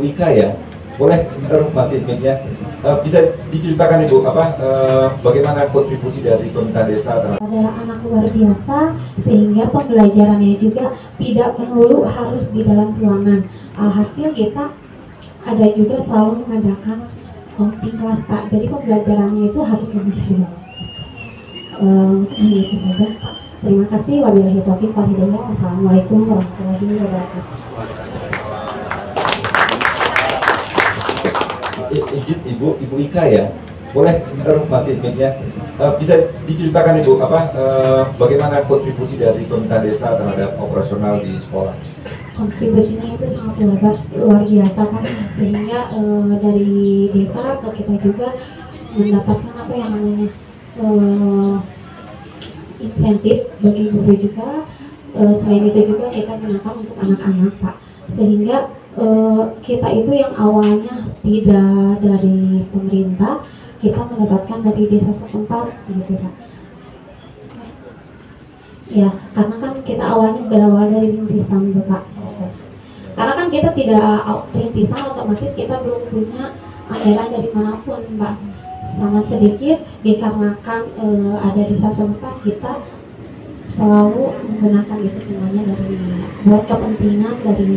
Ika ya. Boleh sebentar masih mic-nya. Bisa diceritakan Ibu bagaimana kontribusi dari pemerintah desa terhadap adalah anak luar biasa, sehingga pembelajarannya juga tidak melulu harus di dalam ruangan. Alhasil kita ada juga selalu mengadakan pumping kelas Pak, jadi pembelajarannya itu harus lebih luas. Hanya itu saja. Terima kasih. Wabillahi taufiq wal hidayah. Wassalamualaikum warahmatullahi wabarakatuh. Izin Ibu Ika ya. Boleh sebentar masih mic-nya. Bisa diceritakan Ibu bagaimana kontribusi dari pemerintah desa terhadap operasional di sekolah? Kontribusinya itu sangat luar biasa kan, sehingga dari desa atau kita juga mendapatkan apa yang namanya insentif bagi guru juga. Selain itu juga kita gunakan untuk anak-anak Pak, sehingga kita itu yang awalnya tidak dari pemerintah, kita mendapatkan dari desa setempat gitu Pak. Ya, karena kan kita awalnya berawal dari rintisan Bapak. Karena kan kita tidak rintisan, otomatis kita belum punya anggaran dari manapun Pak. Sama sedikit dikarenakan ada desa setempat, kita selalu menggunakan itu semuanya dari buat kepentingan dari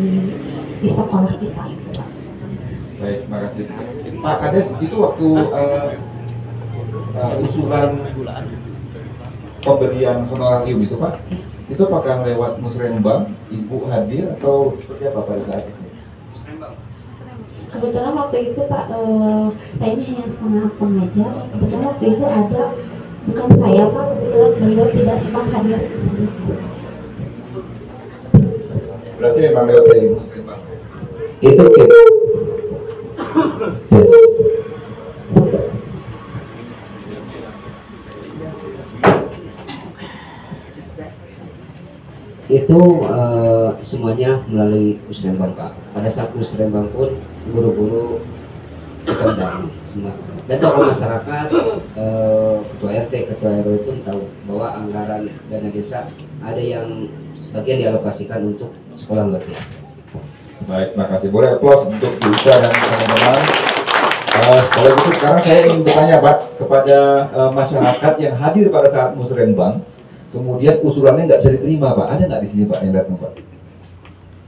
di sekolah kita itu Pak. Baik, terima kasih. Pak Kades, itu waktu usulan pemberian honorarium itu Pak, itu apakah lewat musrenbang, Ibu hadir atau seperti apa pada saat itu? Kebetulan waktu itu Pak, saya ini hanya setengah pengajar. Kebetulan waktu itu ada, bukan saya Pak, kebetulan beliau tidak sempat hadir di sini. Berarti memang lewat dari musrenbang. Itu itu semuanya melalui musrenbang Pak. Pada saat musrenbang pun guru-guru ditendang semua, dan tokoh masyarakat, ketua RT, ketua RW pun tahu bahwa anggaran dana desa ada yang sebagian dialokasikan untuk sekolah luar biasa. Baik, terima kasih. Boleh aplaus untuk Bu Ika dan teman-teman. Kalau gitu sekarang saya ingin bertanya Pak kepada masyarakat yang hadir pada saat musrenbang, kemudian usulannya nggak bisa diterima Pak. Ada nggak di sini Pak yang datang Pak?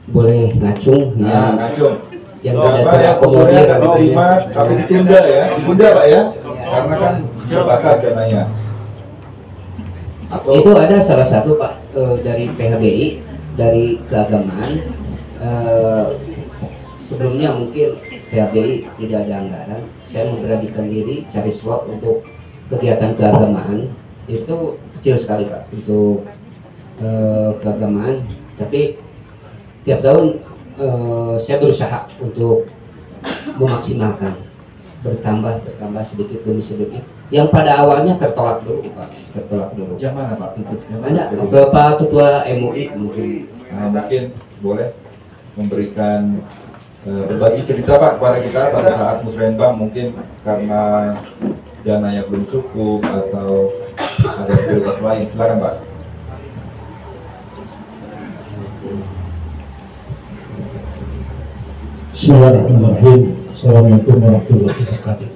Boleh ngacung. Nah, ngacung. Yang yang usulnya nggak diterima tapi ditunda ya, ditunda Pak ya, karena kan terbatas dananya. Atau itu ada salah satu Pak dari PHBI, dari keagamaan. Sebelumnya mungkin PHBI tidak ada anggaran, saya memberanikan diri cari slot untuk kegiatan keagamaan. Itu kecil sekali Pak untuk keagamaan, tapi tiap tahun saya berusaha untuk memaksimalkan, bertambah sedikit demi sedikit. Yang pada awalnya tertolak dulu Pak, tertolak dulu. yang mana Pak? Yang mana? Ke Pak Ketua MUI mungkin. Mungkin boleh memberikan berbagi cerita Pak kepada kita pada saat musrenbang, mungkin karena dananya belum cukup atau ada prioritas lain. Silakan Pak. Bismillahirrahmanirrahim. Assalamualaikum warahmatullahi wabarakatuh.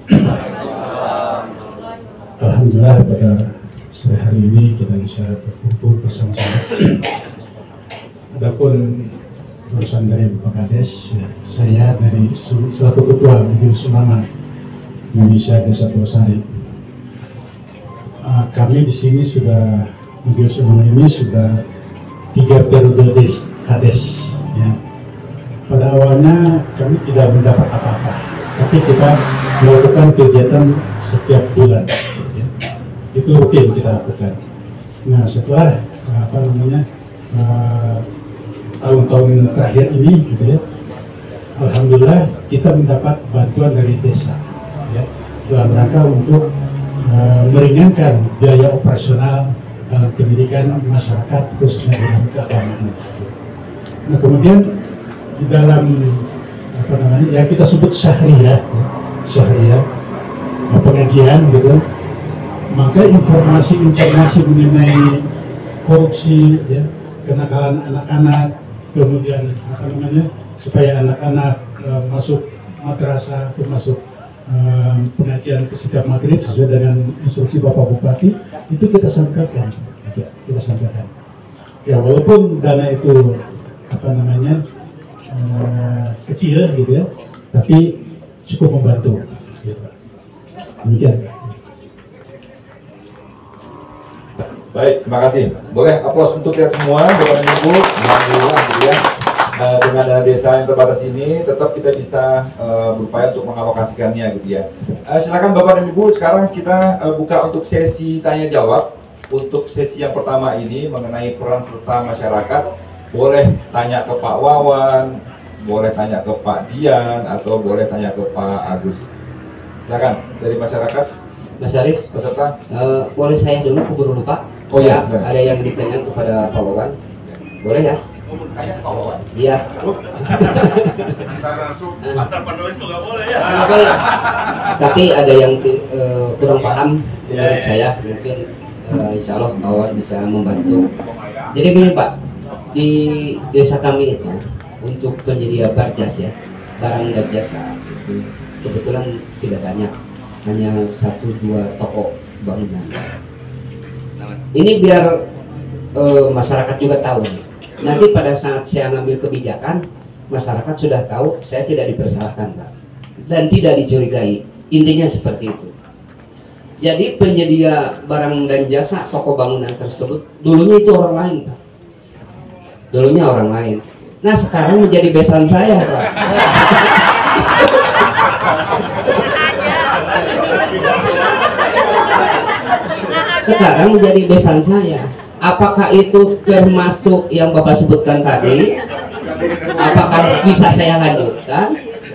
Alhamdulillah pada sore hari ini kita bisa berkumpul bersama-sama. Adapun urusan dari Bapak Kades, ya, saya dari selaku Ketua Majelis Ulama Indonesia Desa Pulau-Sari. Kami di sini sudah, Majelis Ulama ini sudah 3 periode Kades. Ya. Pada awalnya kami tidak mendapat apa-apa, tapi kita melakukan kegiatan setiap bulan. Ya. Itu rutin kita lakukan. Nah setelah tahun-tahun terakhir ini, gitu ya, alhamdulillah kita mendapat bantuan dari desa, ya, dalam rangka untuk meringankan biaya operasional dalam pendidikan masyarakat khususnya dengan keagamaan. Nah kemudian di dalam ya kita sebut syahriah, pengajian gitu, maka informasi mengenai korupsi, ya, kenakalan anak-anak, kemudian supaya anak-anak masuk madrasah atau masuk pengajian setiap maghrib sesuai dengan instruksi Bapak Bupati, itu kita sampaikan, ya walaupun dana itu apa namanya kecil gitu ya, tapi cukup membantu gitu. Demikian. Baik, terima kasih. Boleh aplaus untuk kita semua, Bapak dan Ibu. Alhamdulillah gitu ya. Dengan dana desa yang terbatas ini, tetap kita bisa berupaya untuk mengalokasikannya gitu ya. Silakan Bapak dan Ibu, sekarang kita buka untuk sesi tanya jawab. Untuk sesi yang pertama ini mengenai peran serta masyarakat, boleh tanya ke Pak Wawan, boleh tanya ke Pak Dian, atau boleh tanya ke Pak Agus. Silakan dari masyarakat. Mas Aris, Peserta. boleh saya dulu keburu lupa. Oh ya, Ada yang ditanyakan kepada Pak Wawan. Boleh ya? Tanya ke Pak Wawan. Iya. Antar penulis juga boleh ya. Nggak boleh. Tapi ada yang kurang paham menurut saya, mungkin insya Allah Pak Wawan bisa membantu. Jadi begini Pak, di desa kami itu untuk penyedia barjas ya, barang dan jasa itu kebetulan tidak banyak, hanya 1-2 toko bangunan. Ini biar masyarakat juga tahu nih. Nanti pada saat saya ngambil kebijakan, masyarakat sudah tahu saya tidak dipersalahkan Pak, dan tidak dicurigai. Intinya seperti itu. Jadi penyedia barang dan jasa toko bangunan tersebut dulunya itu orang lain Pak. Dulunya orang lain. Nah sekarang menjadi besan saya Pak. Sekarang menjadi besan saya. Apakah itu termasuk yang Bapak sebutkan tadi? Apakah bisa saya lanjutkan?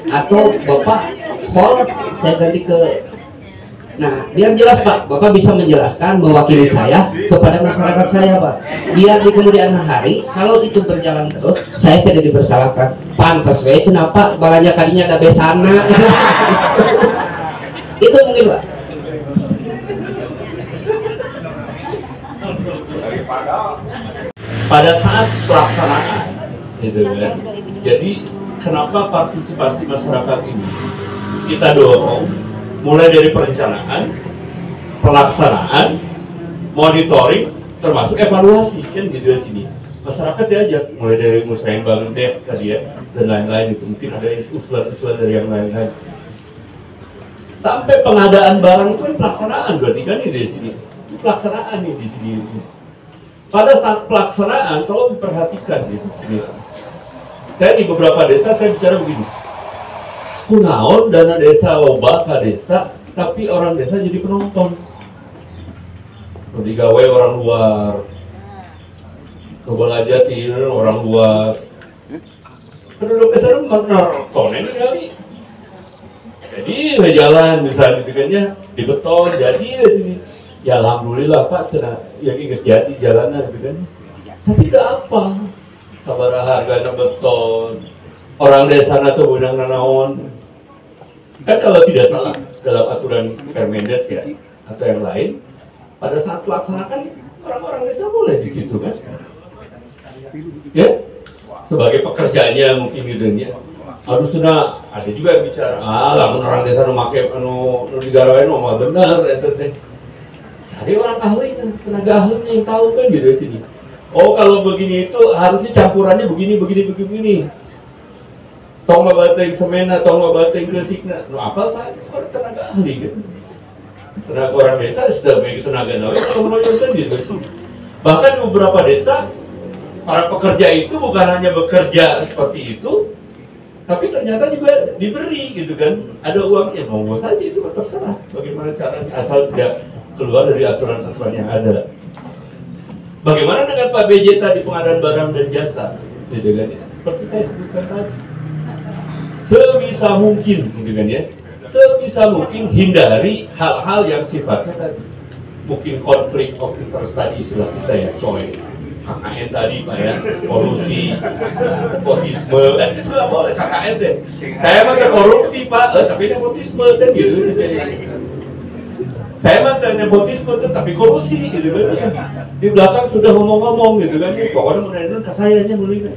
Atau Bapak hold saya ganti ke... Nah, biar jelas Pak, Bapak bisa menjelaskan mewakili saya kepada masyarakat saya Pak. Biar di kemudian hari, kalau itu berjalan terus, saya tidak dipersalahkan. Pantas we, kenapa balanya kalinya ada besana? Itu mungkin Pak. Pada saat pelaksanaan, gitu kan. Jadi kenapa partisipasi masyarakat ini kita dorong mulai dari perencanaan, pelaksanaan, monitoring, termasuk evaluasi kan gitu ya sini. Masyarakat diajak mulai dari musrembang, des tadi ya dan lain-lain itu. Mungkin ada usulan-usulan dari yang lain-lain. Sampai pengadaan barang itu kan pelaksanaan berarti kan ini di sini. Itu pelaksanaan nih di sini. Pada saat pelaksanaan, kalau diperhatikan gitu sini. Saya di beberapa desa saya bicara begini. Kunaon dana desa loba ka desa, tapi orang desa jadi penonton. Digawe orang luar, coba aja tidur orang luar. Penduduk desa itu nontonin kali. Jadi jalan misalnya gitu kan ya, di beton jadi di sini. Ya alhamdulillah Pak, yang ingin jadi jalanan gitu kan. Tapi itu apa? Sabar harganya beton. Orang desa itu benang nanaon. Kan kalau tidak salah dalam aturan Permendes ya atau yang lain, pada saat pelaksanakan orang-orang desa boleh di situ kan? Ya, sebagai pekerjaannya mungkin gitu ya. Harus sudah ada juga yang bicara, lamun orang desa memakai anu digarawain mah benar itu teh. Cari orang ahli kan, tenaga ahlinya yang tahu kan gitu di sini. Oh kalau begini itu harusnya campurannya begini. Tong babateng semena, tong babateng gesikna. No apa saya orang tenaga ahli gitu. Tenaga orang desa sudah begitu tenaga nawi atau kan gitu sih. Bahkan di beberapa desa para pekerja itu bukan hanya bekerja seperti itu, tapi ternyata juga diberi gitu kan. Ada uangnya, mau saja itu terserah. Bagaimana caranya asal tidak keluar dari aturan-aturan yang ada. Bagaimana dengan Pak BJ tadi pengadaan barang dan jasa, gitu kan? Seperti saya sebutkan tadi, sebisa mungkin, gitu kan ya, sebisa mungkin hindari hal-hal yang sifatnya tadi, mungkin konflik of interest tadi istilah kita ya, coy, KKN tadi Pak ya, korupsi, nepotisme, itu nggak boleh KKN deh. Saya mah ke korupsi Pak, tapi nepotisme kan gitu sih. Saya mah nepotisme tapi korupsi gitu kan ya. Di belakang sudah ngomong-ngomong gitu kan ya. Pokoknya menurut ke saya nya mulai.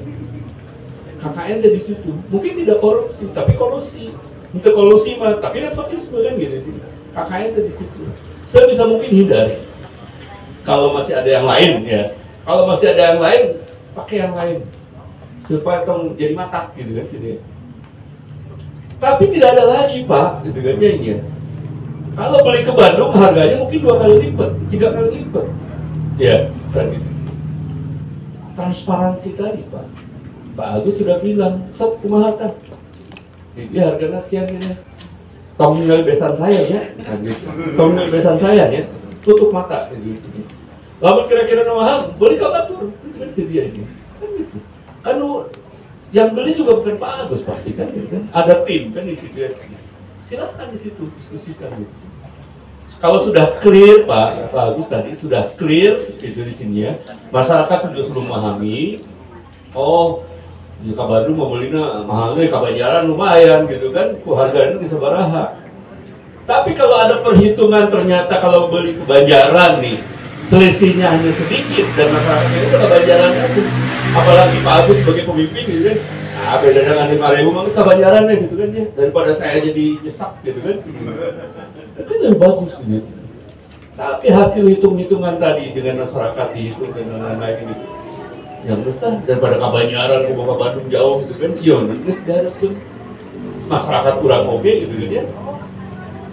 KKN di situ. Mungkin tidak korupsi, tapi kolusi. Untuk kolusi mah, tapi nepotisme kan gitu sih. KKN di situ. Sebisa mungkin hindari. Kalau masih ada yang lain ya. Kalau masih ada yang lain, pakai yang lain. Supaya tong jadi matak gitu kan sini. Tapi tidak ada lagi Pak, gitu kan ya. Kalau beli ke Bandung harganya mungkin 2 kali lipat, 3 kali lipat. Ya, gitu. Transparansi tadi Pak. Pak Agus sudah bilang, sok kumaha tah. Jadi harganya sekian gini. Tong nilai besan saya ya, tong nilai besan saya ya, tutup mata gitu. Lalu kira-kira mahal, beli ke Batur, itu kan sedia ini. Kan gitu. Kan yang beli juga bukan Pak Agus pasti kan, gitu kan. Ada tim kan di situ. Silakan di situ diskusikan gitu. Kalau sudah clear Pak Agus tadi sudah clear itu di sini ya, masyarakat sudah memahami. Oh, di Bandung mau belinya mahalnya Kabanjaran lumayan gitu kan, harganya bisa baraha. Tapi kalau ada perhitungan ternyata kalau beli ke Banjaran nih selisihnya hanya sedikit dan masyarakatnya itu Kabanjaran aja. Apalagi Pak Agus sebagai pemimpin gitu kan, nah beda dengan 5.000 mah Kabanjaran ya gitu kan ya, daripada saya jadi nyesak gitu kan. Itu lebih bagus gitu. Tapi hasil hitung-hitungan tadi dengan masyarakat dihitung dan lain-lain gitu. Yang besar daripada Kabanjaran ke Bandung jauh gitu kan, iya nanti sedarat pun masyarakat kurang oke gitu kan ya,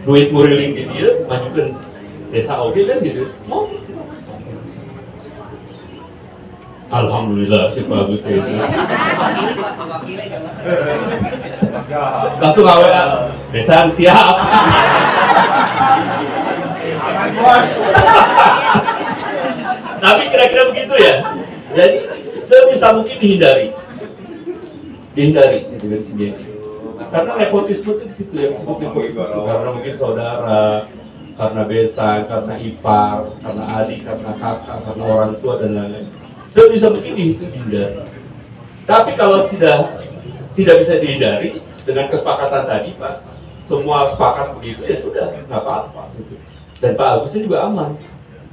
duit muriling di dia, majukan desa oke kan gitu, mau alhamdulillah si Pak Agus itu langsung WA, desa siap tapi kira-kira begitu ya. Jadi sebisa mungkin dihindari gitu kan sini. Karena nepotisme itu di situ yang disebut nepotisme itu. Karena mungkin saudara, karena besan, karena ipar, karena adik, karena kakak, karena orang tua dan lain-lain. Sebisa mungkin dihindari. Tapi kalau sudah tidak bisa dihindari dengan kesepakatan tadi Pak, semua sepakat begitu ya sudah nggak apa-apa. Gitu. Dan Pak Agusnya juga aman,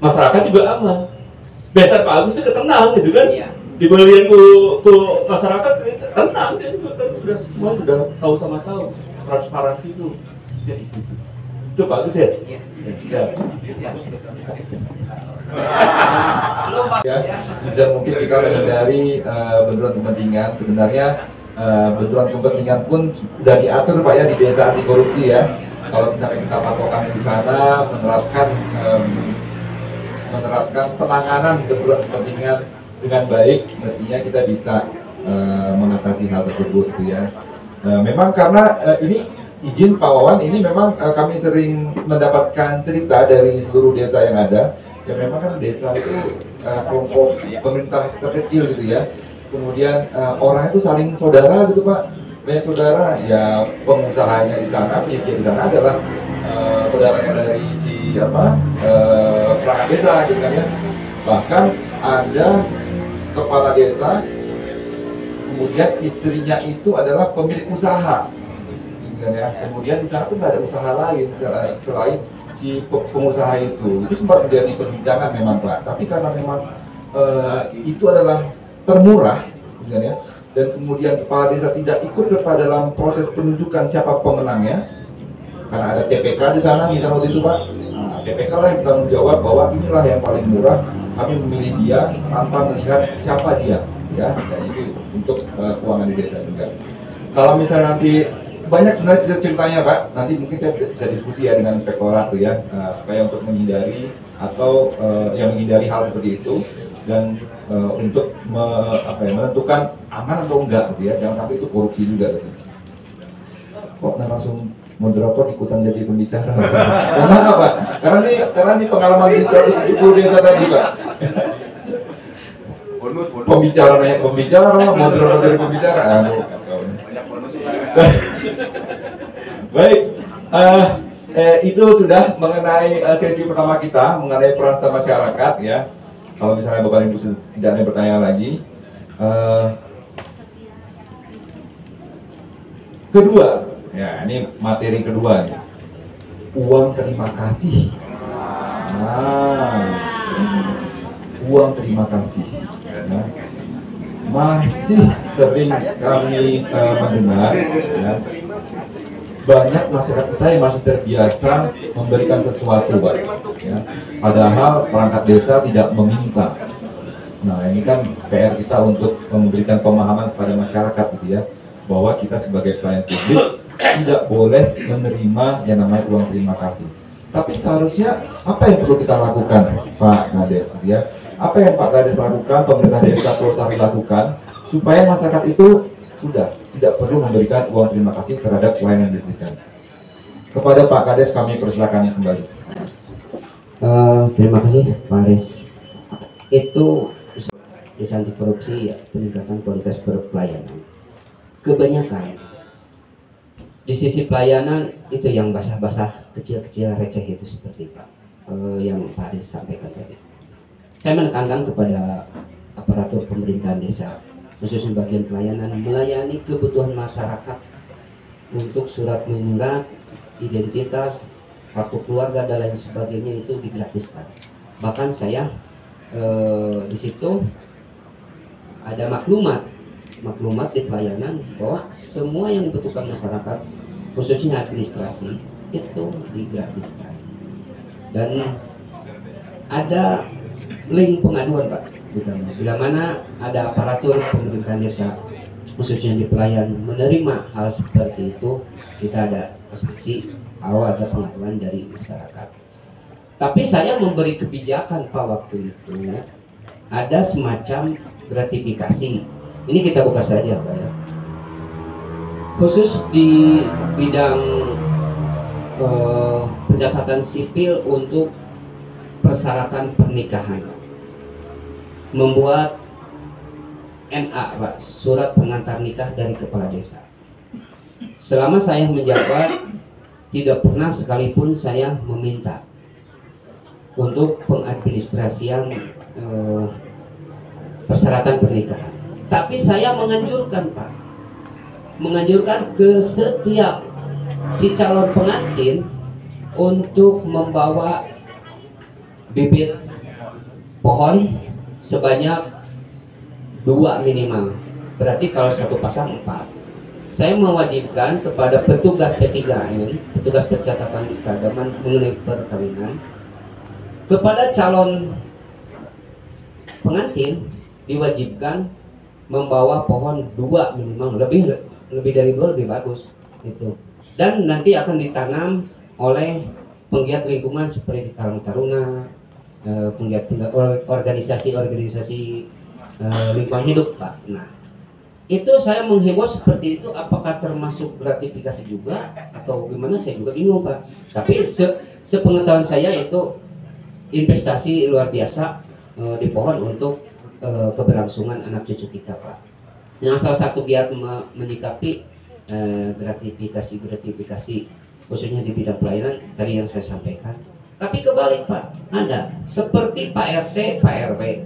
masyarakat juga aman. Biasa Pak Agus itu ketenang gitu kan, dibeliin ke masyarakat tenang dia juga kan sudah semua sudah tahu sama tahu transparansi itu jadi situ. Itu Pak Agus ya? Ya. Ya, sebisa mungkin kita menghindari benturan kepentingan. Sebenarnya benturan kepentingan pun sudah diatur Pak ya di desa anti korupsi ya. Kalau misalnya kita patokan di sana menerapkan penanganan benturan kepentingan dengan baik, mestinya kita bisa mengatasi hal tersebut gitu ya. Memang karena ini izin Pak Wawan, ini memang kami sering mendapatkan cerita dari seluruh desa yang ada. Ya memang kan desa itu kelompok pemerintah terkecil gitu ya. Kemudian orang itu saling saudara gitu Pak. Banyak saudara, ya pengusahanya di sana, penyedia di sana adalah saudaranya dari si perangkat desa gitu kan ya. Bahkan ada kepala desa, kemudian istrinya itu adalah pemilik usaha, gitu kan ya. Kemudian di sana tuh nggak ada usaha lain selain si pengusaha itu sempat menjadi perbincangan memang Pak. Tapi karena memang itu adalah termurah, gitu kan ya. Dan kemudian kepala desa tidak ikut serta dalam proses penunjukan siapa pemenangnya, karena ada TPK di sana misalnya waktu itu Pak. Nah, TPK lah yang bertanggung jawab bahwa inilah yang paling murah, kami memilih dia tanpa melihat siapa dia, ya. Dan itu untuk keuangan di desa juga. Kalau misalnya nanti banyak sebenarnya ceritanya Pak, nanti mungkin saya bisa diskusi ya dengan inspektorat tuh ya, supaya untuk menghindari atau yang menghindari hal seperti itu dan untuk menentukan aman atau enggak gitu ya, jangan sampai itu korupsi juga gitu. Kok langsung moderator ikutan jadi pembicara? Kenapa Pak? Karena ini pengalaman di 170 desa tadi Pak. Bonus. Pembicara nanya pembicara, moderator dari pembicara. Banyak bonus. Baik, itu sudah mengenai sesi pertama kita mengenai peran serta masyarakat ya. Kalau misalnya Bapak Ibu tidak ada pertanyaan lagi, kedua, ya ini materi kedua nih, uang terima kasih. Nah, uang terima kasih. Ya. masih sering kami mendengar ya, banyak masyarakat kita yang masih terbiasa memberikan sesuatu, Pak. Ya. Padahal perangkat desa tidak meminta. Nah, ini kan PR kita untuk memberikan pemahaman kepada masyarakat gitu ya, bahwa kita sebagai pelayan publik tidak boleh menerima yang namanya uang terima kasih. Tapi seharusnya apa yang perlu kita lakukan, Pak Kades? Ya, apa yang Pak Kades lakukan, pemerintah desa Purwosari lakukan, supaya masyarakat itu sudah tidak perlu memberikan uang terima kasih terhadap pelayanan yang diberikan. Kepada Pak Kades kami persilakan kembali. Terima kasih Pak Aris. Itu desa anti korupsi ya, peningkatan kualitas pelayanan. Kebanyakan di sisi pelayanan itu yang basah-basah, kecil-kecil, receh itu seperti Pak yang Pak Aris sampaikan tadi. Saya menekankan kepada aparatur pemerintahan desa, khususnya bagian pelayanan, melayani kebutuhan masyarakat untuk surat menyurat, identitas, kartu keluarga dan lain sebagainya itu digratiskan. Bahkan saya di situ ada maklumat di pelayanan bahwa semua yang dibutuhkan masyarakat, khususnya administrasi, itu digratiskan. Dan ada link pengaduan Pak, bila mana ada aparatur pemerintahan desa, khususnya di pelayan, menerima hal seperti itu, kita ada sanksi atau ada pengaduan dari masyarakat. Tapi saya memberi kebijakan Pak waktu itu, ada semacam gratifikasi. Ini kita buka saja Pak ya. Khusus di bidang pencatatan sipil untuk persyaratan pernikahan, membuat NA Pak, surat pengantar nikah dari kepala desa. Selama saya menjabat, tidak pernah sekalipun saya meminta untuk pengadministrasian persyaratan pernikahan. Tapi saya menganjurkan Pak, menganjurkan ke setiap si calon pengantin untuk membawa bibit pohon sebanyak 2 minimal. Berarti kalau satu pasang 4. Saya mewajibkan kepada petugas P3N, petugas pencatatan nikah dan mengenai perkawinan, kepada calon pengantin diwajibkan membawa pohon 2 minimal, lebih dari 2 lebih bagus itu. Dan nanti akan ditanam oleh penggiat lingkungan seperti Karang Taruna, penggiat organisasi lingkungan hidup Pak. Nah, itu saya menghimbau seperti itu. Apakah termasuk gratifikasi juga atau gimana, saya juga bingung Pak. Tapi sepengetahuan saya itu investasi luar biasa di pohon untuk keberlangsungan anak cucu kita Pak. Yang salah satu giat menyikapi gratifikasi khususnya di bidang pelayanan tadi yang saya sampaikan. Tapi kebalik Pak, ada seperti Pak RT, Pak RW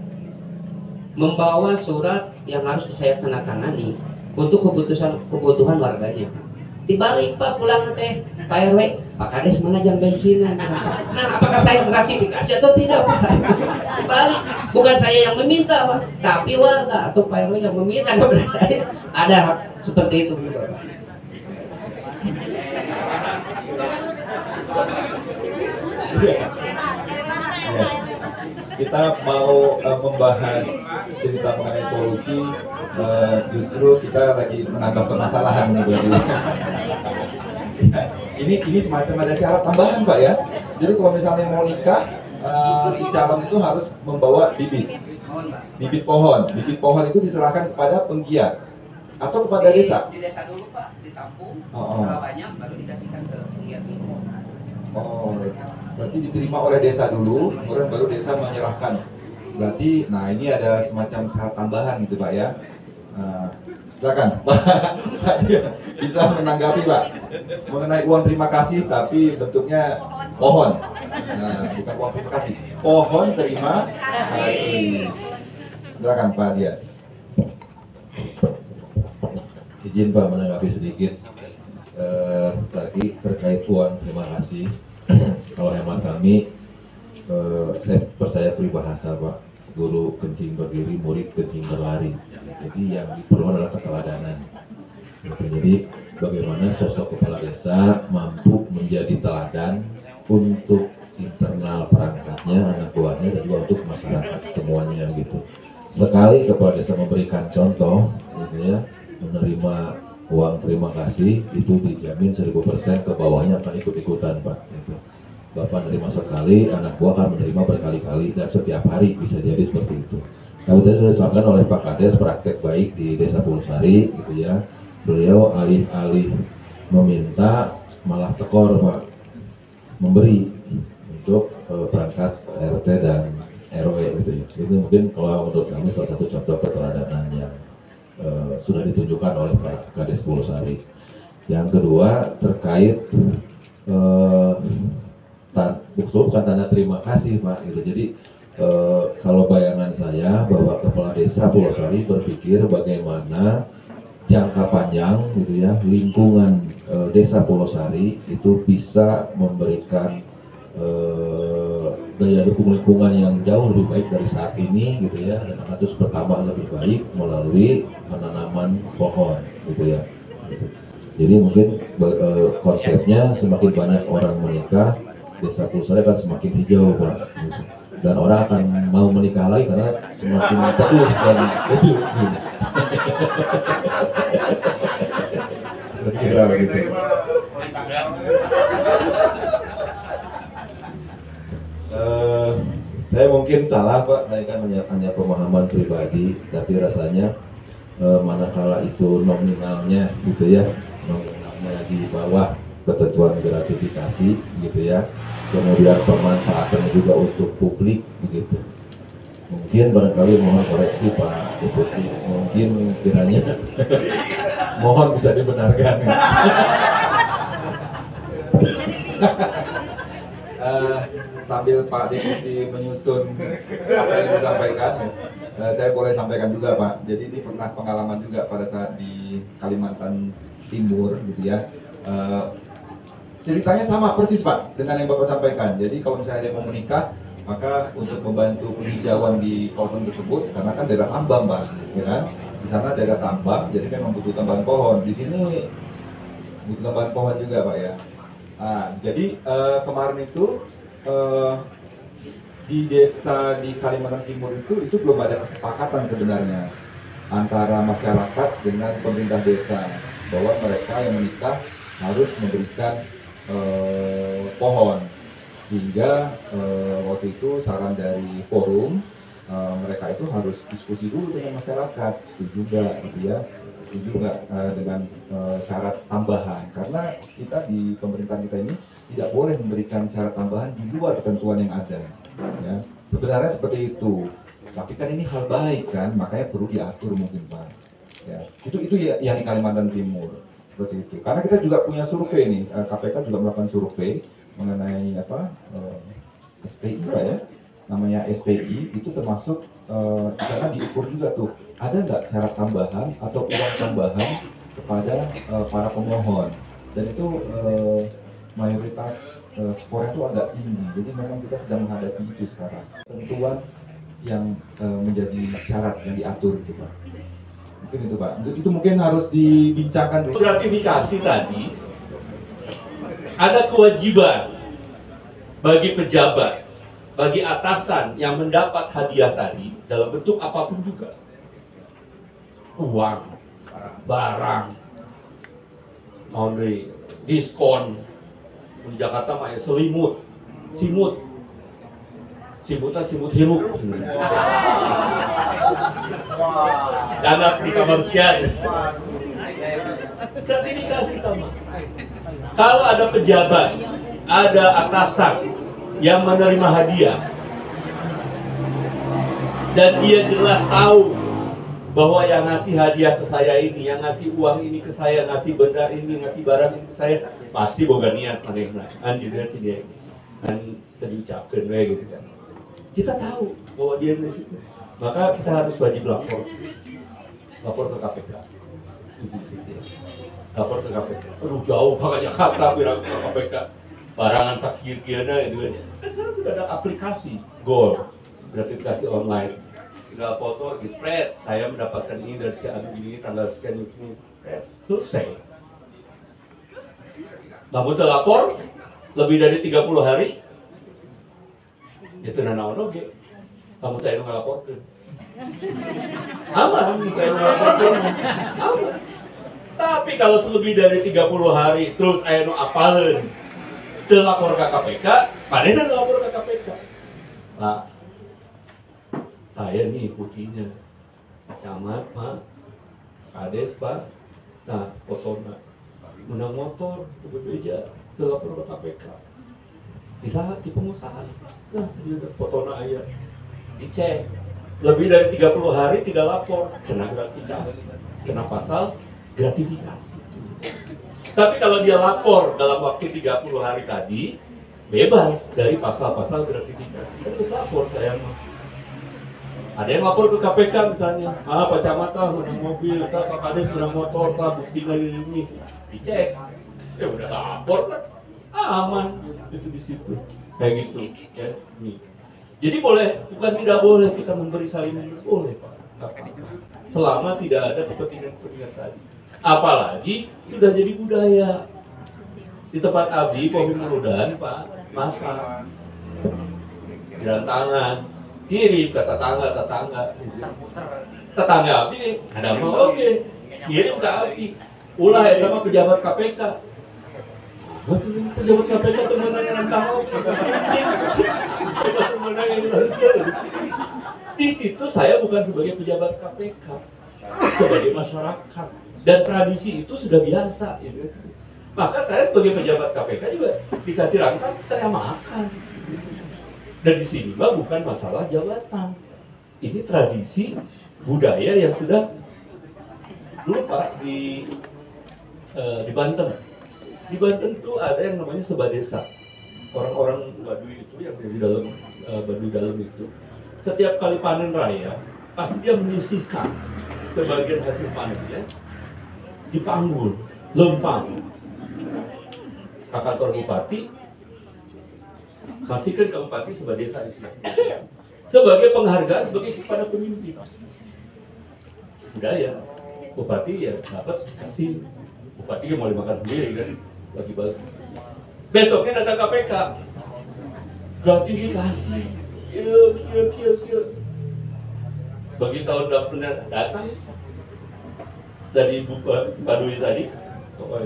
membawa surat yang harus saya tanda tangani untuk kebutuhan warganya. Dibalik Pak, pulang teh Pak RW, Pak Kades mana jam bensinan? Nah, apakah saya gratifikasi atau tidak Pak? Dibalik, bukan saya yang meminta Pak, tapi warga atau Pak RW yang meminta kepada saya. Ada seperti itu juga Pak. Ya. Kita mau membahas cerita mengenai solusi, justru kita lagi menambah permasalahan nih berarti. Ini semacam ada syarat tambahan Pak ya. Jadi kalau misalnya mau nikah, si calon itu harus membawa bibit pohon. Bibit pohon itu diserahkan kepada penggiat atau kepada desa. Di desa dulu Pak, ditampung, setelah banyak baru dikasihkan ke penggiat lingkungan. Oh, berarti diterima oleh desa dulu, kemudian baru desa menyerahkan. Berarti, nah ini ada semacam syarat tambahan gitu Pak ya. Silakan Pak, bisa menanggapi Pak mengenai uang terima kasih, tapi bentuknya pohon. Nah, bukan uang terima kasih, pohon terima kasih. Silakan Pak Dia. Izin Pak menanggapi sedikit. Tadi terkait uang terima kasih. Kalau hemat kami, saya percaya peribahasa Pak, guru kencing berdiri, murid kencing berlari. Jadi yang diperlukan adalah keteladanan. Gitu. Jadi bagaimana sosok kepala desa mampu menjadi teladan untuk internal perangkatnya, anak buahnya, dan juga untuk masyarakat semuanya gitu. Sekali kepala desa memberikan contoh, gitu ya, menerima uang terima kasih, itu dijamin 1000% ke bawahnya akan ikut-ikutan Pak. Gitu. Bapak menerima sekali, anak buah akan menerima berkali-kali dan setiap hari bisa jadi seperti itu. Nah, tadi sudah disampaikan oleh Pak Kades praktek baik di Desa Pulusari, gitu ya. Beliau alih-alih meminta malah tekor Pak, memberi untuk perangkat RT dan RW gitu ya. Itu mungkin kalau menurut kami salah satu contoh keteladanan yang sudah ditunjukkan oleh Pak Kades Pulusari. Yang kedua terkait bukan tanda terima kasih Pak gitu. Jadi kalau bayangan saya bahwa kepala desa Pulusari berpikir bagaimana jangka panjang gitu ya, lingkungan desa Pulusari itu bisa memberikan daya dukung lingkungan yang jauh lebih baik dari saat ini gitu ya, dan akan terus bertambah lebih baik melalui penanaman pohon gitu ya. Jadi mungkin konsepnya semakin banyak orang menikah, desa Pulusari akan semakin hijau Pak gitu. Dan orang akan mau menikah lagi karena semakin teduh dan sejuk gitu. Kira begitu. Saya mungkin salah Pak, saya kan hanya pemahaman pribadi, tapi rasanya manakala itu nominalnya gitu ya, nominalnya di bawah ketentuan gratifikasi gitu ya, kemudian pemanfaatannya juga untuk publik begitu. Mungkin barangkali mohon koreksi Pak Deputi, mungkin kiranya mohon bisa dibenarkan. Sambil Pak Deputi menyusun apa yang disampaikan, saya boleh sampaikan juga Pak. Jadi ini pernah pengalaman juga pada saat di Kalimantan Timur gitu ya. Ceritanya sama persis Pak dengan yang Bapak sampaikan. Jadi kalau misalnya ada yang mau menikah, maka untuk membantu penghijauan di kawasan tersebut, karena kan daerah tambang Pak, ya kan? Di sana daerah tambang, jadi memang butuh tambahan pohon. Di sini butuh tambahan pohon juga Pak ya. Nah, jadi kemarin itu di desa di Kalimantan Timur itu belum ada kesepakatan sebenarnya antara masyarakat dengan pemerintah desa bahwa mereka yang menikah harus memberikan pohon, sehingga waktu itu saran dari forum mereka itu harus diskusi dulu dengan masyarakat, setuju nggak gitu ya, setuju nggak dengan syarat tambahan, karena kita di pemerintahan kita ini tidak boleh memberikan syarat tambahan di luar ketentuan yang ada ya. Sebenarnya seperti itu, tapi kan ini hal baik kan, makanya perlu diatur mungkin Pak ya. Itu ya yang di Kalimantan Timur seperti itu, karena kita juga punya survei nih, KPK juga melakukan survei mengenai apa SPI Pak ya, namanya SPI itu termasuk karena diukur juga tuh ada nggak syarat tambahan atau uang tambahan kepada para pemohon, dan itu mayoritas skornya itu agak tinggi. Jadi memang kita sedang menghadapi itu sekarang, ketentuan yang menjadi syarat yang diatur gitu Pak. Mungkin itu Pak, itu mungkin harus dibincangkan dulu. Gratifikasi tadi ada kewajiban bagi pejabat, bagi atasan yang mendapat hadiah tadi dalam bentuk apapun juga, uang, barang, diskon. Di Jakarta mah ya selimut, simut hirup. Karena di kamar sekian. Sertifikasi sama. Kalau ada pejabat, ada atasan yang menerima hadiah dan dia jelas tahu bahwa yang ngasih hadiah ke saya ini, yang ngasih uang ini ke saya, ngasih benda ini, ngasih barang ini ke saya, pasti boga niat manehna kan gitu sih dia kan tadi ucapkan gitu kan. Kita tahu bahwa dia di situ, maka kita harus wajib lapor ke KPK. Lapor ke KPK. Aduh jauh banget Jakarta bilang ke KPK. Barangan sakit kiana itu kan. Sekarang sudah ada aplikasi Goal, gratifikasi online. tinggal foto, jepret, saya mendapatkan ini dari si Abi ini, tanggal sekian ini, selesai. Namun terlapor lebih dari 30 hari, itu nanaon oge. Kamu teh ngelaporkeun. Aman, kayak ngelaporkeun. Aman. Tapi kalau lebih dari 30 hari terus aya nu apaleun, teu lapor ka KPK, padahal lapor ka KPK. Nah, saya nih buktinya. Camat, Pak. Kades, Pak. Nah, fotona. Menang motor, bebeja, teu lapor ka KPK. Di saat di pengusaha. Nah, dia fotona aya. Dicek. Lebih dari 30 hari tidak lapor, kena gratifikasi. Kena pasal gratifikasi. Tapi kalau dia lapor dalam waktu 30 hari tadi, bebas dari pasal-pasal gratifikasi. Terus lapor saya mah. Ada yang lapor ke KPK misalnya, Pak Camat menang mobil, Pak Kades menang motor, bukti ini, dicek. Ya udah lapor kan, aman itu di situ. Kayak gitu, ya. Nih. Jadi boleh, bukan tidak boleh kita memberi salinan, boleh Pak. Selama tidak ada kepentingan-kepentingan tadi. Apalagi sudah jadi budaya. Di tempat abdi, Kopi Merudan, Pak, masak. Jalan tangan, kirim ke tetangga. Tetangga abdi, ada mau oke. Kirim ke abdi. Ulah ya sama pejabat KPK. Pejabat KPK itu mana yang tahu? Di situ saya bukan sebagai pejabat KPK, sebagai masyarakat. Dan tradisi itu sudah biasa. Gitu. Maka saya sebagai pejabat KPK juga dikasih rangkap, saya makan. Dan di sini mah bukan masalah jabatan. Ini tradisi budaya yang sudah dulu Pak di Banten. Di Banten itu ada yang namanya sebadesa. Orang-orang Baduy itu yang di dalam Baduy dalam itu, setiap kali panen raya pasti dia menyisihkan sebagian hasil panennya dipanggul, lempang ke kantor bupati, masihkan ke bupati sebadesa istilahnya. Sebagai penghargaan sebagai kepada pemimpin. Budaya, bupati ya dapat kasih, bupati yang mau dimakan sendiri kan, bagi-bagi. Besoknya datang KPK, gratifikasi, kieu. Bagi tahun dapurnya datang dari Baduy tadi,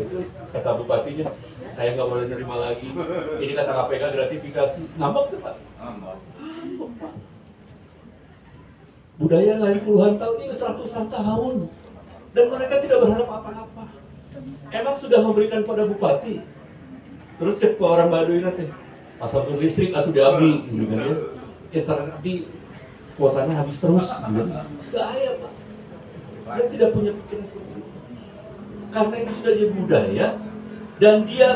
itu kata bupatinya, saya nggak boleh nerima lagi. Ini kata KPK gratifikasi, ngambek tuh Pak. Ngambek Pak. Budaya lain puluhan tahun ini 100-an tahun, dan mereka tidak berharap apa-apa. Emang sudah memberikan pada bupati. Terus cek ke orang Baduy nanti, pasang listrik atau diabdi, gitu kan ya. Internet di kuotanya habis terus, gitu. Bahaya Pak. Dia tidak punya pikiran. Karena ini sudah jadi budaya, dan dia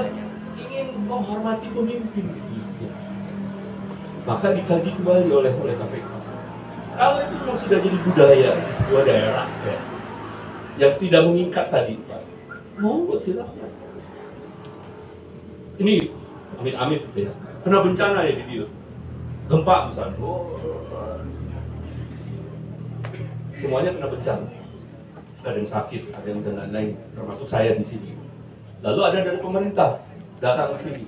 ingin menghormati pemimpin. Gitu. Maka dikaji kembali oleh KPK. Kalau itu memang sudah jadi budaya di sebuah daerah, ya, yang tidak mengikat tadi, Pak, monggo silakan. Ini amit-amit ya, kena bencana ya di dia, gempa misalnya, semuanya kena bencana, ada yang sakit, ada yang dan lain-lain, termasuk saya di sini. Lalu ada dari pemerintah datang ke sini,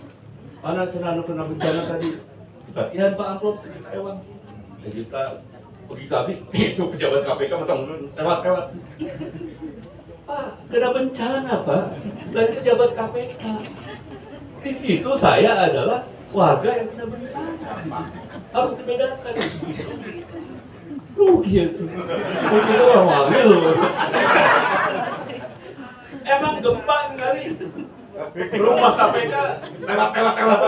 mana senang kena bencana tadi, dibagian Pak amplop sejuta ewan, sejuta pergi kami itu pejabat KPK matang lewat. Pak, kena bencana Pak, dari pejabat KPK. Di situ saya adalah warga yang kena bencana. Harus dibedakan. Rugi itu. Rugi itu orang wamil. Emang gempa kali. Rumah KPK lewat.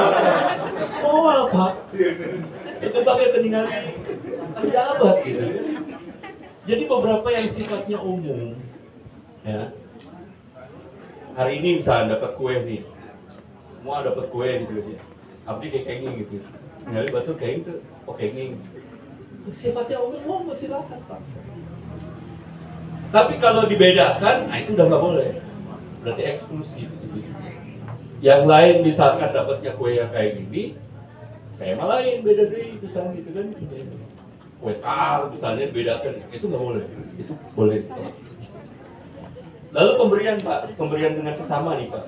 Oh Pak. Itu pakai ketinggalan pejabat gitu. Jadi beberapa yang sifatnya umum, ya. Hari ini misalnya dapat kue nih. Semua dapat kue gitu ya. Abdi kayak kenging gitu. Nyari batu kenging tuh, kenging. Sifatnya umum, silakan Pak. Tapi kalau dibedakan, nah itu udah nggak boleh. Berarti eksklusif gitu. Yang lain misalkan dapatnya kue yang kayak gini, saya malah lain beda deh itu gitu kan. kue tar misalnya bedakan, itu nggak boleh, itu boleh. Lalu pemberian Pak, pemberian dengan sesama nih Pak.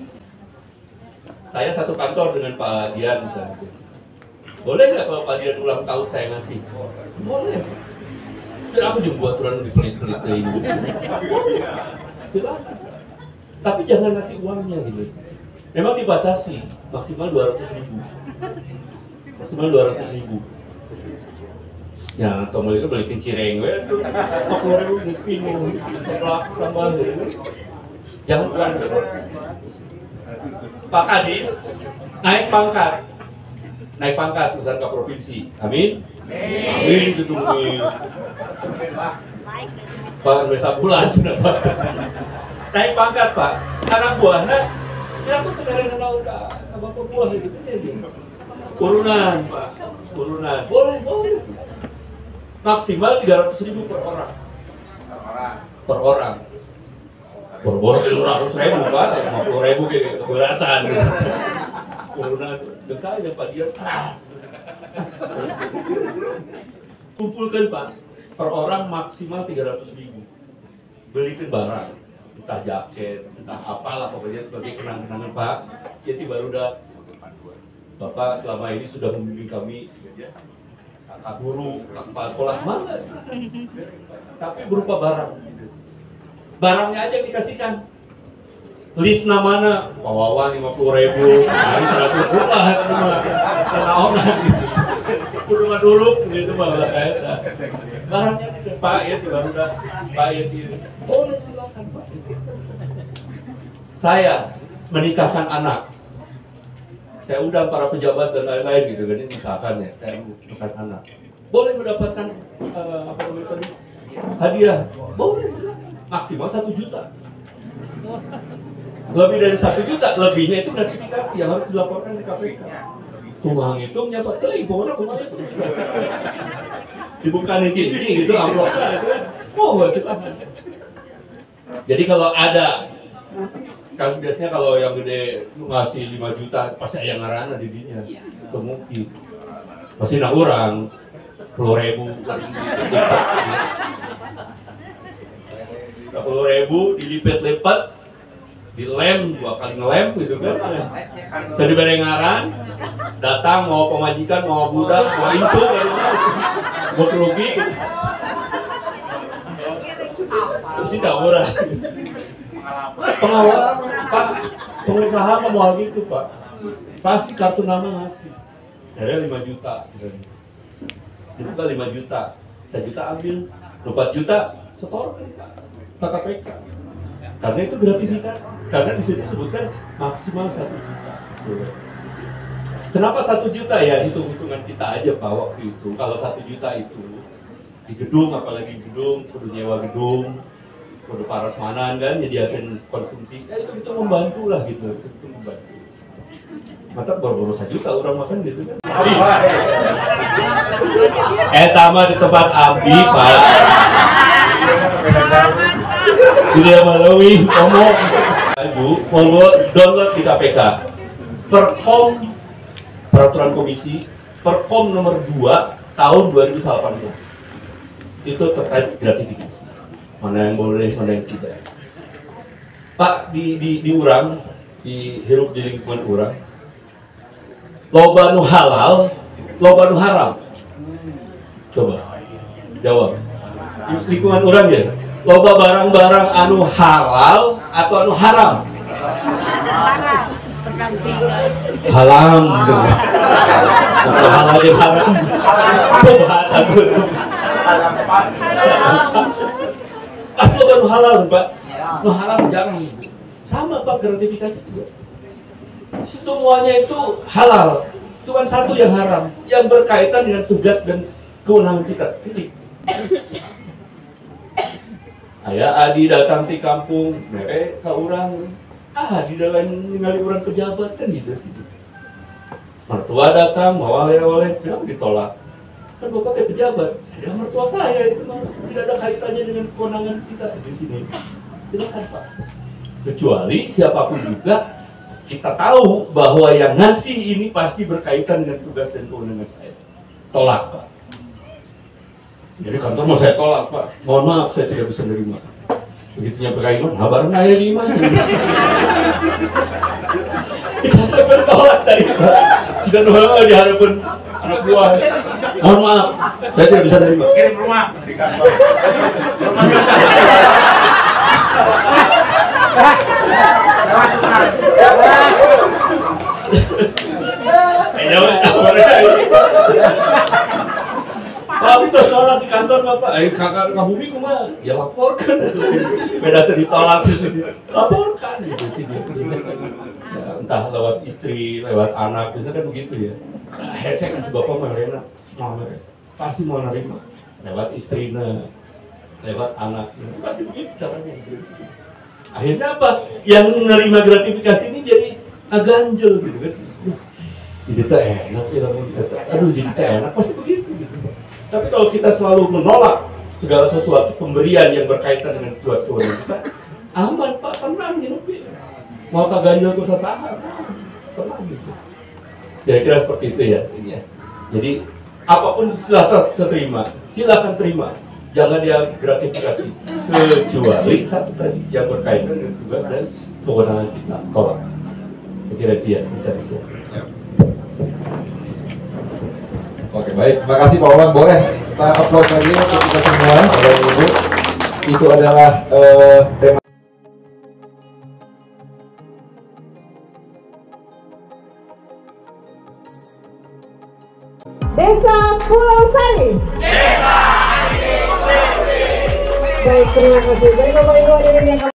Saya satu kantor dengan Pak Dian misalnya. Boleh nggak kalau Pak Dian ulang tahun saya ngasih? Boleh. Dan aku juga buat aturan lebih pelit-pelit ke ibu. Silakan. Tapi jangan ngasih uangnya gitu. Memang dibatasi maksimal 200.000. Maksimal 200.000. Ya, atau mereka balikin cireng, itu 40.000 di spinning, saya pelaku tambah gitu. Jangan uang. Pak Kadis naik pangkat besar ke provinsi. Amin. Amin gitu nih. Pak Desa bulan sudah Pak. Naik pangkat Pak. Anak buahnya, ya aku tegarin kenal ke bapak buah gitu jadi. Turunan Pak, turunan. Boleh. Maksimal 300.000 per orang. Per orang. Bor-bor 100.000 Pak, 50.000 kayak keberatan. Turunan, desa aja Pak dia. Kumpulkan Pak, per orang maksimal 300.000. Belikan barang, entah jaket, entah apalah pokoknya sebagai kenang-kenangan Pak. Jadi baru udah Bapak selama ini sudah membimbing kami, kakak guru, kakak kepala sekolah mana? Tapi berupa barang. Barangnya aja yang dikasihkan. List namanya, Pak Wawan 50.000, hari 100 lah itu mah, kenaonan gitu. Kudu mah dulu gitu mah kayak barangnya itu Pak ya baru udah Pak ya boleh silakan Pak. Saya menikahkan anak, saya undang para pejabat dan lain-lain gitu kan, misalkan ya saya menikahkan anak, boleh mendapatkan apa namanya tadi hadiah, boleh silakan, maksimal 1 juta. Lebih dari 1 juta, lebihnya itu gratifikasi yang harus dilaporkan ke KPK. Kumang hitungnya Pak, pokoknya kumang itu dibuka nih gitu amplopnya itu kan, silakan. Jadi kalau ada, kan biasanya kalau yang gede ngasih 5 juta pasti ada yang ngarana di dinya, itu mungkin pasti nak orang 10.000 10.000 dilipat-lipat, dilem 2 kali ngelem gitu kan. Tadi berengaran, datang mau pemajikan, mau budak, mau incuk, mau kerugi. Terus tidak murah. Pengawal, Pak, pengusaha mau gitu Pak. Pasti kartu nama ngasih. Ada 5 juta. Dibuka 5 juta, 1 juta ambil, 4 juta setorkan Pak. KPK. Karena itu gratifikasi. Karena di situ disebutkan maksimal 1 juta. Kenapa 1 juta ya? Hitung-hitungan kita aja Pak waktu itu. Kalau 1 juta itu di gedung, apalagi gedung, kudu nyewa gedung, kudu parasmanan kan, nyediakan konsumsi. Ya itu membantu lah gitu. Itu membantu. Mata baru 1 juta orang makan gitu kan. Tama di tempat abdi Pak. Tidak melalui ngomong. Ibu, monggo download di KPK. Perkom Peraturan Komisi Perkom nomor 2 tahun 2018. Itu terkait gratifikasi. Mana yang boleh, mana yang tidak. Pak di urang, dihirup di lingkungan urang. Loba nu halal, loba nu haram. Coba jawab. Di lingkungan urang ya. Loba barang-barang anu halal atau anu haram? Haram. Atau halal yang haram? Coba aku. Asal anu halal Pak. Nu haram jangan. Sama Pak gratifikasi juga. Semuanya itu halal. Cuma satu yang haram, yang berkaitan dengan tugas dan kewenangan kita. Titik. Ayah Adi datang di kampung, ke orang, di dalam ningali orang pejabat kan gitu sih. Mertua datang, bawa oleh-oleh, bilang ditolak. Kan bapak teh pejabat, ya mertua saya itu mah tidak ada kaitannya dengan kewenangan kita di sini. Silakan Pak. Kecuali siapapun juga, kita tahu bahwa yang ngasih ini pasti berkaitan dengan tugas dan kewenangan saya. Tolak Pak. Jadi kantor mau saya tolak, Pak. Mohon maaf, saya tidak bisa menerima. Begitu nyampe Kaiman, habaran aja di mana? Di kantor bertolak tadi, Pak. Sudah nolak di hadapan anak buah. Mohon maaf, saya tidak bisa menerima. Kirim rumah di kantor. Tapi terus tolak di kantor Bapak, kakak Bumi kumah, ya laporkan. Beda ditolak terus laporkan gitu sih dia. Ya, entah lewat istri, lewat anak, biasanya kan begitu ya. Nah, saya kasih Bapak Marlena, pasti mau nerima. Lewat istrinya, lewat anak, pasti begitu caranya. Akhirnya apa? Yang menerima gratifikasi ini jadi ganjel gitu kan. Jadi tak enak ya, aduh jadi tak enak, pasti begitu gitu. Tapi kalau kita selalu menolak segala sesuatu pemberian yang berkaitan dengan tuas kewenangan kita, aman Pak, tenang hidupnya. Mau ganjel ke sasaran, tenang gitu. Kira-kira seperti itu ya. Jadi apapun silahkan terima, silakan terima. Jangan dia gratifikasi, kecuali satu tadi yang berkaitan dengan tugas dan kewenangan kita, tolak. Kira dia bisa. Oke, baik. Terima kasih Pak Wawan. Boleh kita upload lagi untuk kita semua, Bapak Ibu. Itu adalah tema. Desa Pulau Sari. Baik, terima kasih. Baik, Bapak Ibu hadirin yang kami